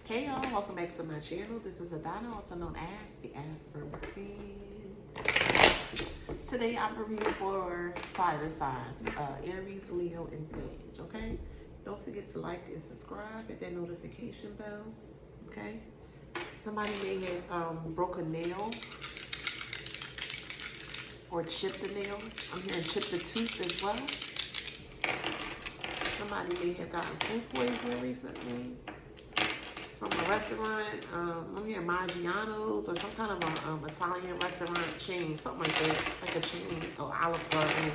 Hey y'all, welcome back to my channel. This is Adana, also known as TheAfrozen. Today I'm reading for fire signs, Aries, Leo, and Sag, okay? Don't forget to like and subscribe, hit that notification bell, okay? Somebody may have broke a nail or chipped a nail. I'm hearing chipped a tooth as well. Somebody may have gotten food poisoning recently from a restaurant. I'm hearing Maggiano's or some kind of a Italian restaurant chain, something like that, like a chain or Olive Garden,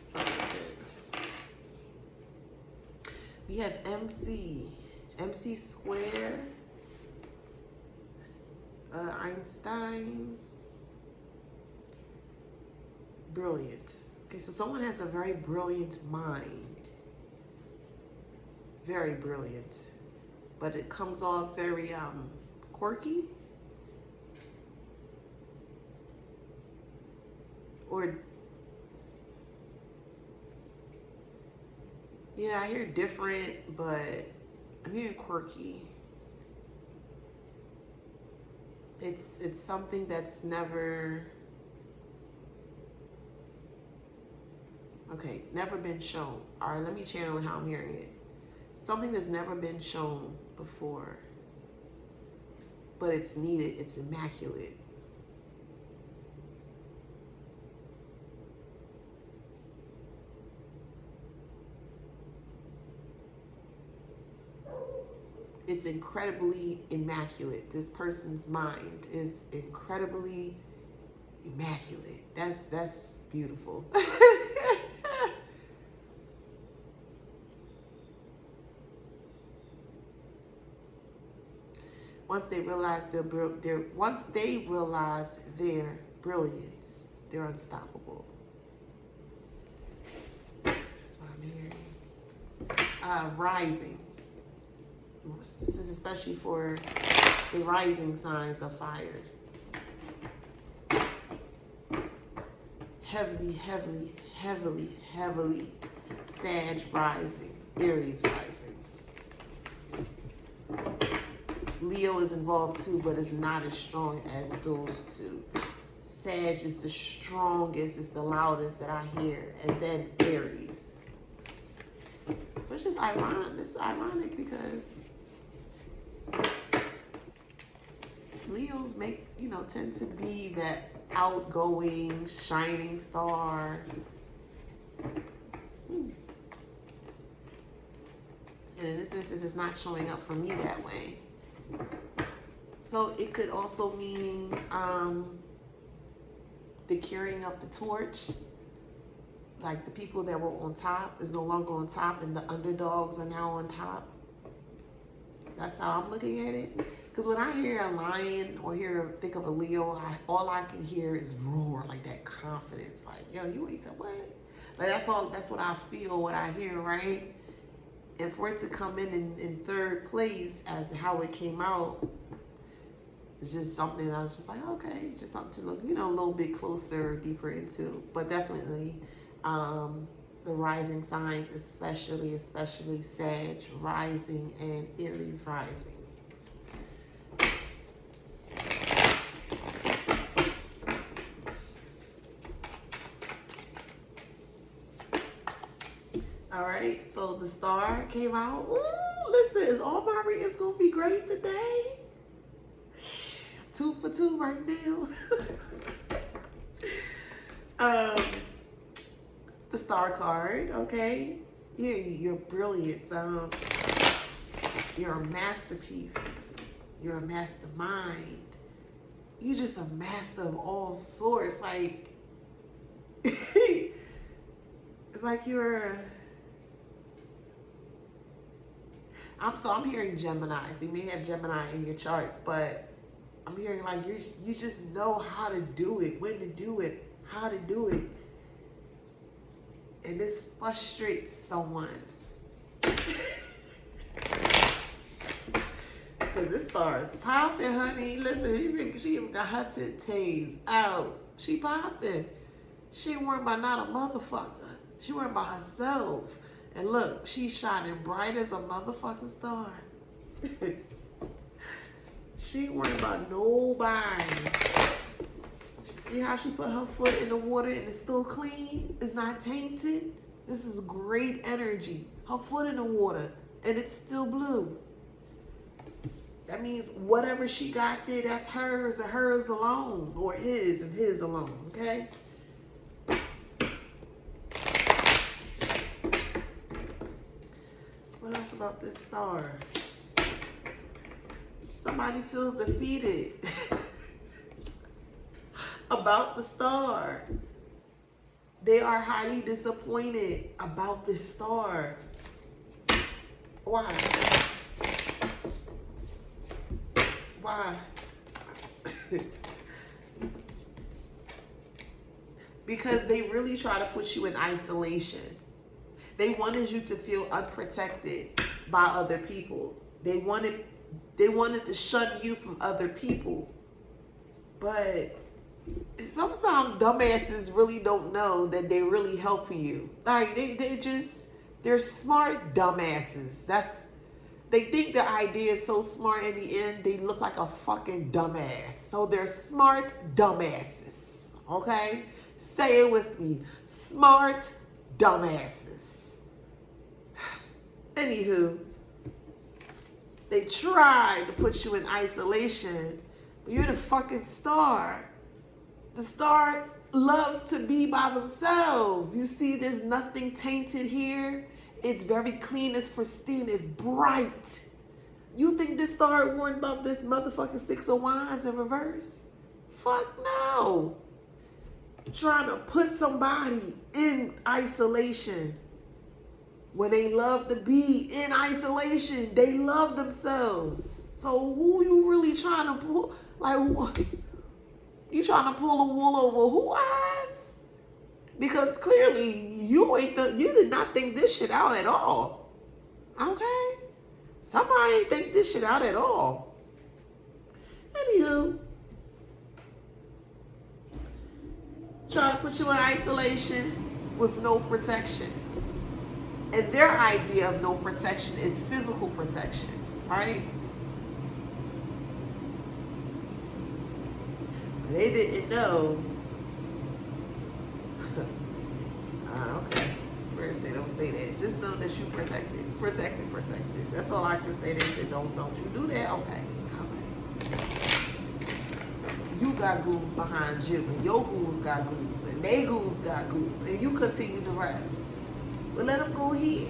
something like that. We have MC Square, Einstein, brilliant. Okay, so someone has a very brilliant mind, very brilliant, but it comes off very quirky or yeah, I hear different, but I'm hearing quirky. It's something that's never never been shown. All right, let me channel how I'm hearing it. Something that's never been shown before, but it's needed. It's immaculate. It's incredibly immaculate. This person's mind is incredibly immaculate. That's beautiful. Once they realize their brilliance, they're unstoppable. That's what I'm hearing. Rising. This is especially for the rising signs of fire. Heavily Sag rising, Aries rising. Leo is involved too, but it's not as strong as those two. Sag is the strongest, it's the loudest that I hear, and then Aries. Which is ironic. It's ironic because Leos tend to be that outgoing, shining star. And in this instance, it's not showing up for me that way. So it could also mean the carrying of the torch. Like the people that were on top is no longer on top and the underdogs are now on top. That's how I'm looking at it. Because when I hear a lion or think of a Leo, all I can hear is roar, like that confidence. Like, yo, you ain't what? Like that's what I feel, what I hear, right? And for it to come in third place as how it came out, it's just something I was just like, okay, it's just something to look, a little bit closer, deeper into. But definitely, the rising signs, especially Sag rising and Aries rising. All right, so the star came out. Ooh, listen, is all my readings gonna be great today? 2 for 2 right now. The star card, okay? Yeah, you're brilliant. You're a masterpiece. You're a mastermind. You're just a master of all sorts. Like, it's like I'm hearing Gemini. So you may have Gemini in your chart, but I'm hearing like you just know how to do it, when to do it, how to do it. And this frustrates someone. Because this star is popping, honey. Listen, she even got her titties out. She popping. She ain't worried about not a motherfucker. She worried about herself. And look, she's shining bright as a motherfucking star. She ain't worried about nobody. See how she put her foot in the water and it's still clean? It's not tainted. This is great energy. Her foot in the water and it's still blue. That means whatever she got there, that's hers and hers alone, or his and his alone, okay? What else about this star? Somebody feels defeated about the star. They are highly disappointed about this star. Why? Why? Because they really try to put you in isolation. They wanted you to feel unprotected by other people. They wanted to shun you from other people. But sometimes dumbasses really don't know that they're really helping you. Like they're smart dumbasses. They think their idea is so smart, in the end they look like a fucking dumbass. So they're smart dumbasses. Okay? Say it with me. Smart dumbasses. Anywho, they try to put you in isolation, but you're the fucking star. The star loves to be by themselves. You see, there's nothing tainted here. It's very clean, it's pristine, it's bright. You think this star worried about this motherfucking Six of Wands in reverse? Fuck no. Trying to put somebody in isolation when they love to be in isolation. They love themselves. So who you really trying to pull? Like, you trying to pull the wool over who eyes? Because clearly you did not think this shit out at all. Okay? Somebody ain't think this shit out at all. Anywho, try to put you in isolation with no protection. And their idea of no protection is physical protection, right? They didn't know. Okay. Spirit say don't say that. Just know that you protected. Protected. That's all I can say. They said don't you do that. Okay. You got ghouls behind you, and your ghouls got ghouls, and they ghouls got ghouls, and you continue to rest. But let them go ahead.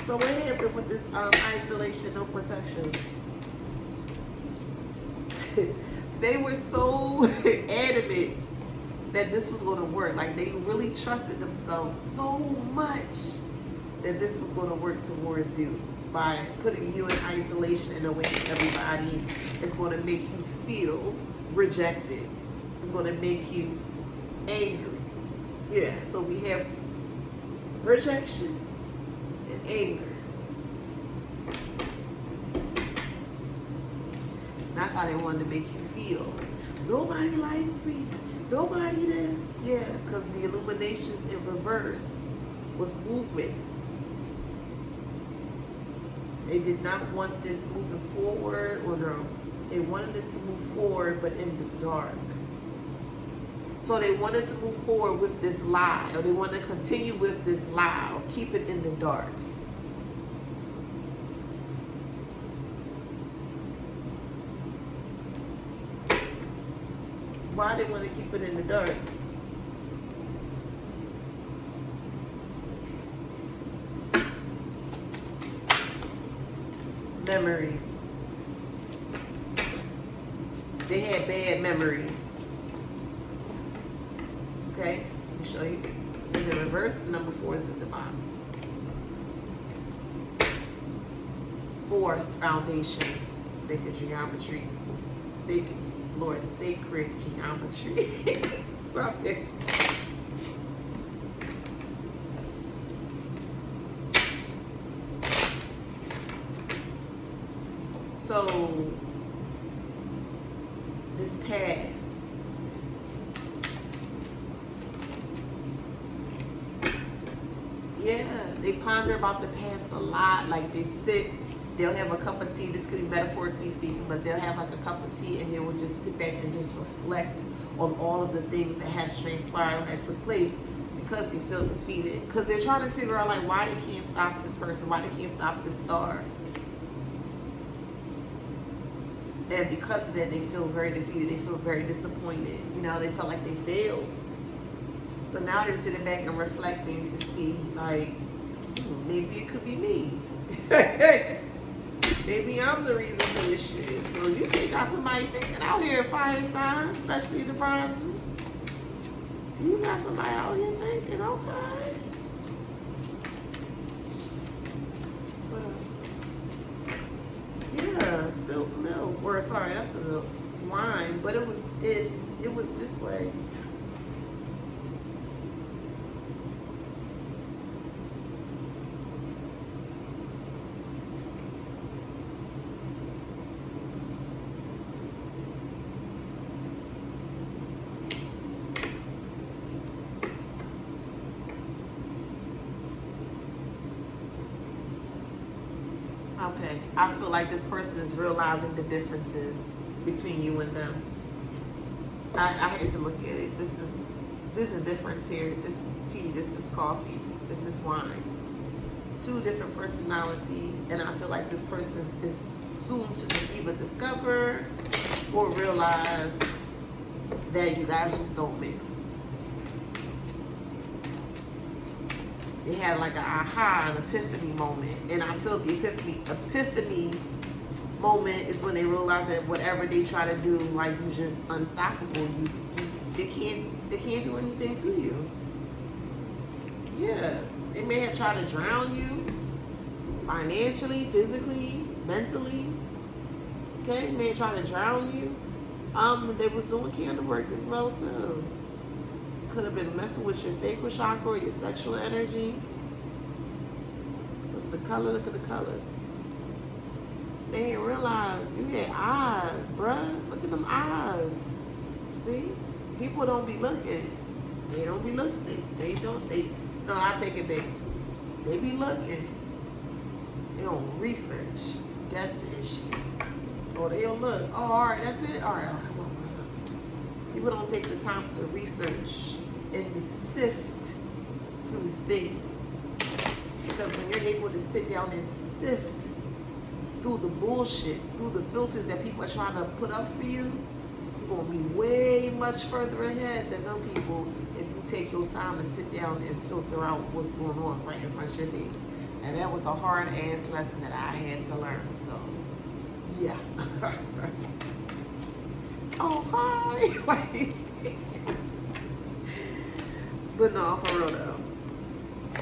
So what happened with this isolation, no protection? They were so adamant that this was going to work. Like, they really trusted themselves so much that this was going to work towards you by putting you in isolation in a way that everybody is going to make you feel rejected. It's going to make you angry. Yeah, so we have rejection and anger. That's how they wanted to make you feel. Nobody likes me. Nobody this. Yeah, because the illumination's in reverse with movement. They did not want this moving forward, or no. They wanted this to move forward, but in the dark. So they wanted to move forward with this lie, or they wanted to continue with this lie, or keep it in the dark. Why they want to keep it in the dark? Memories. They had bad memories. Okay, let me show you. This is in reverse. The number 4 is at the bottom. 4 is foundation, sacred geometry. Sacred, Lord, sacred geometry. Okay. So this past, yeah, they ponder about the past a lot. Like they sit, they'll have a cup of tea. This could be metaphorically speaking, but they'll have like a cup of tea and they will just sit back and just reflect on all of the things that has transpired and that took place because they feel defeated. Because they're trying to figure out like why they can't stop this person, why they can't stop this star. And because of that, they feel very defeated. They feel very disappointed. You know, they felt like they failed. So now they're sitting back and reflecting to see, like, maybe it could be me. Maybe I'm the reason for this shit. So you got somebody thinking out here, fire signs, especially the prizes. You got somebody out here thinking, okay. What else? Yeah, spilled milk. Or sorry, that's the milk. Wine. But it was this way. Okay, I feel like this person is realizing the differences between you and them. I had to look at it. There's a difference here. This is tea, this is coffee, this is wine. Two different personalities, and I feel like this person is soon to either discover or realize that you guys just don't mix. They had like an aha, an epiphany moment. And I feel the epiphany moment is when they realize that whatever they try to do, like you just unstoppable. They can't do anything to you. Yeah. They may have tried to drown you financially, physically, mentally. Okay, they may have tried to drown you. They was doing candle work as well too. Could have been messing with your sacral chakra or your sexual energy. Because the color, look at the colors. They didn't realize you had eyes, bruh. Look at them eyes. See? People don't be looking. They don't be looking. No, I take it back. They be looking. They don't research. That's the issue. Oh, they'll look. Oh, all right, that's it? All right, come on, what's up? People don't take the time to research and to sift through things. Because when you're able to sit down and sift through the bullshit, through the filters that people are trying to put up for you, you're going to be way much further ahead than them people if you take your time to sit down and filter out what's going on right in front of your face. And that was a hard-ass lesson that I had to learn, so yeah. Oh, hi. But no, for real though.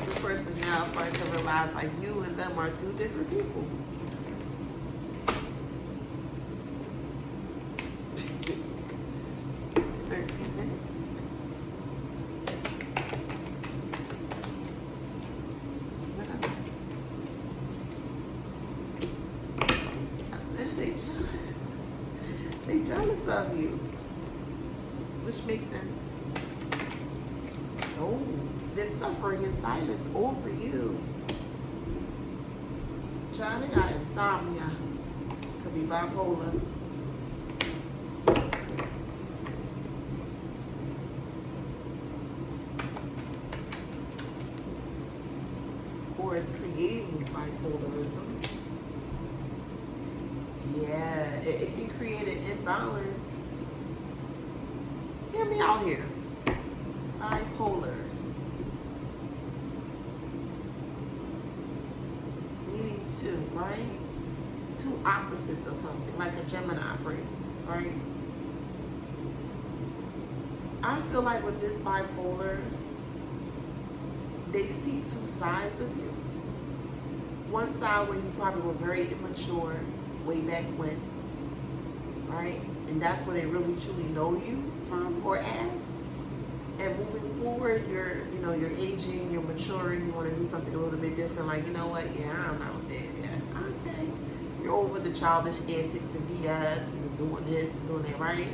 This person's now starting to realize like you and them are two different people. They jealous of you, which makes sense. Oh, they're suffering in silence over you. Child, they got insomnia. Could be bipolar. Or it's creating bipolarism. Yeah, it can create an imbalance. Hear me out here. Bipolar. Meaning two, right? Two opposites of something, like a Gemini, for instance, right? I feel like with this bipolar, they see two sides of you. One side where you probably were very immature way back when, right? And that's where they really truly know you from or as. And moving forward, you're aging, you're maturing, you want to do something a little bit different. Like, you know what? Yeah, I'm out there. Yeah, okay. You're over the childish antics and BS and doing this and doing that, right?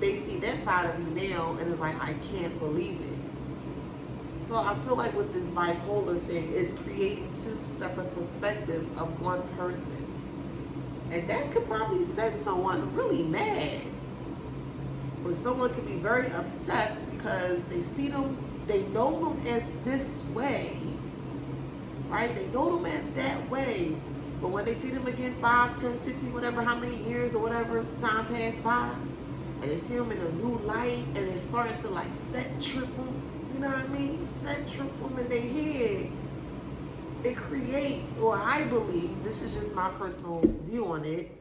They see that side of you now, and it's like, I can't believe it. So I feel like with this bipolar thing, it's creating two separate perspectives of one person. And that could probably set someone really mad. Or someone could be very obsessed because they see them, they know them as this way, right? They know them as that way. But when they see them again 5, 10, 15, whatever, how many years or whatever time passed by, and they see them in a new light, and it's starting to like set trip them, you know what I mean? Set trip them in their head. It creates, or I believe, this is just my personal view on it,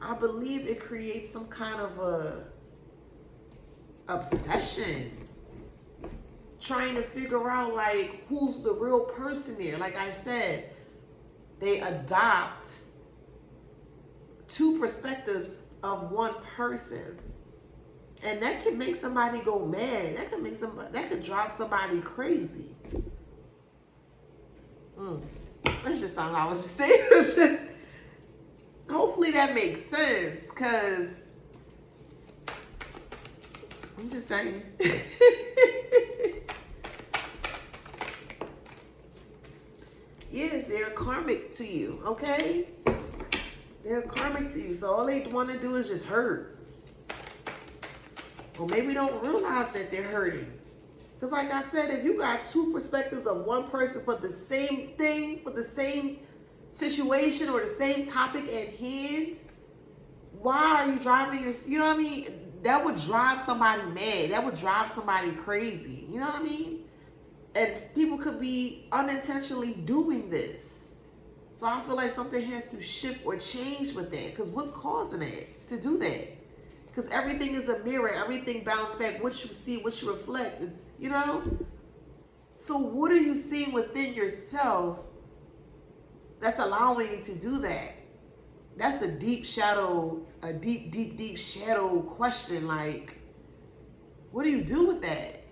I believe it creates some kind of a obsession, trying to figure out like who's the real person there. Like I said, they adopt two perspectives of one person, and that can make somebody go mad. That could drive somebody crazy. That's just something I was just saying. It's just, hopefully that makes sense, because I'm just saying. Yes, they're karmic to you, okay? They're karmic to you. So all they want to do is just hurt. Or maybe don't realize that they're hurting. Because like I said, if you got two perspectives of one person for the same thing, for the same situation or the same topic at hand, why are you driving your, you know what I mean? That would drive somebody mad. That would drive somebody crazy. You know what I mean? And people could be unintentionally doing this. So I feel like something has to shift or change with that. Because what's causing it to do that? Because everything is a mirror. Everything bounces back. What you see, what you reflect is, you know? So what are you seeing within yourself that's allowing you to do that? That's a deep shadow, a deep shadow question. Like, what do you do with that?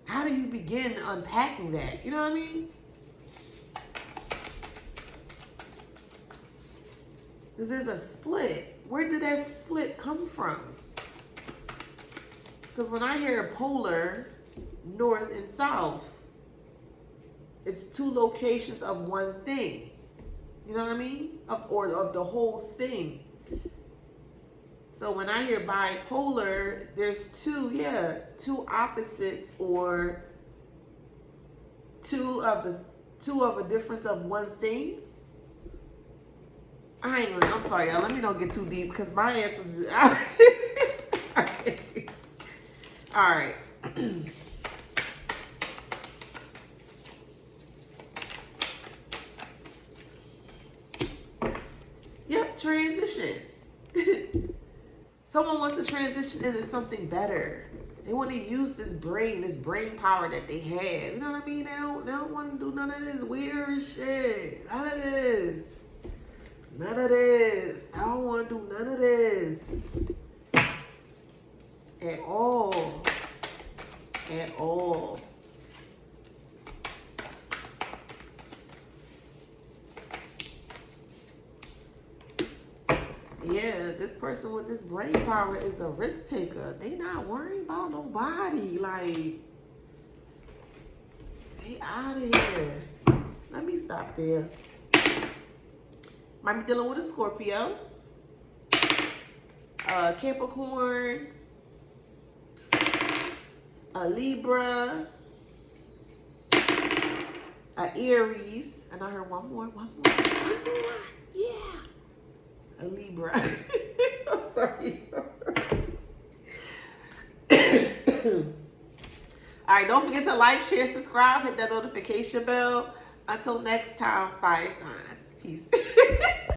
How do you begin unpacking that? You know what I mean? Because there's a split. Where did that split come from? Because when I hear polar, north and south, it's two locations of one thing. You know what I mean? Of the whole thing. So when I hear bipolar, there's two opposites, or two of a difference of one thing. I'm sorry, y'all. Let me not get too deep because my ass was. All right. Yep, transition. Someone wants to transition into something better. They want to use this brain power that they have. You know what I mean? They don't want to do none of this weird shit. None of this. I don't want to do none of this. At all. Yeah, this person with this brain power is a risk taker. They not worrying about nobody. Like, they out of here. Let me stop there. Might be dealing with a Scorpio, a Capricorn, a Libra, a Aries, and I heard one more. Yeah. A Libra. I'm sorry. All right, don't forget to like, share, subscribe, hit that notification bell. Until next time, fire signs. Peace.